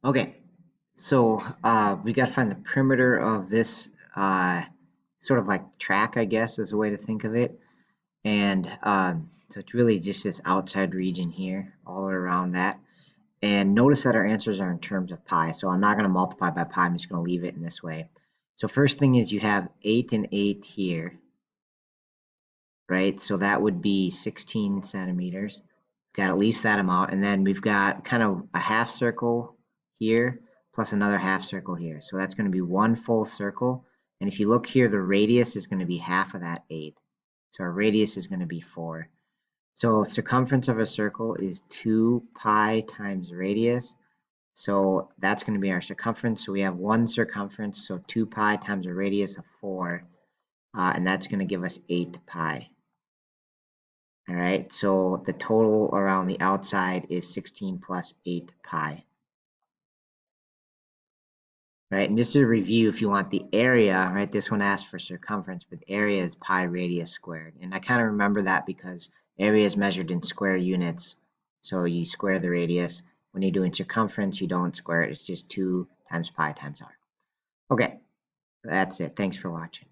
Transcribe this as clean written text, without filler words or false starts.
Okay, so we got to find the perimeter of this sort of like track, I guess, is a way to think of it. And so it's really just this outside region here, all around that. And notice that our answers are in terms of pi. So I'm not going to multiply by pi. I'm just going to leave it in this way. So first thing is you have 8 and 8 here, right? So that would be 16 centimeters. Got at least that amount. And then we've got kind of a half circle here plus another half circle here. So that's going to be one full circle. And if you look here, the radius is going to be half of that 8. So our radius is going to be 4. So circumference of a circle is 2 pi times radius. So that's going to be our circumference. So we have one circumference, so 2 pi times a radius of 4. And that's going to give us 8 pi. All right, so the total around the outside is 16 plus 8 pi. Right, and just to review, if you want the area, right, this one asks for circumference, but area is pi radius squared. And I kind of remember that because area is measured in square units. So you square the radius. When you're doing circumference, you don't square it. It's just 2 times pi times r. Okay, that's it. Thanks for watching.